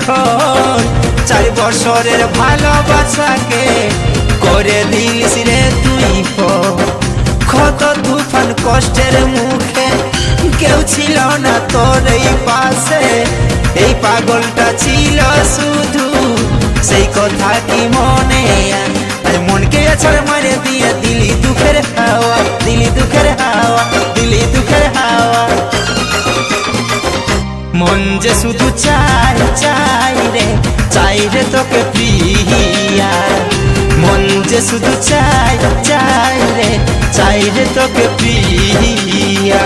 এখন 4 বছরের ভালোবাসাকে করে দিলিস রে তুই কত তুফান কষ্টের মুখে কেউ ছিল না তোর এই পাশে এই পাগলটা ছিল শুধু সেই কথা কি মনে মনকে আছাড় মারে দিয়ে দিলি দুঃখের হাওয়া দিলি দুঃখের হাওয়া দিলি দুঃখের হাওয়া মন যে শুধু চাই চাই রে তোকে প্রিয়া মন যে শুধু চাই চাই রে তোকে প্রিয়া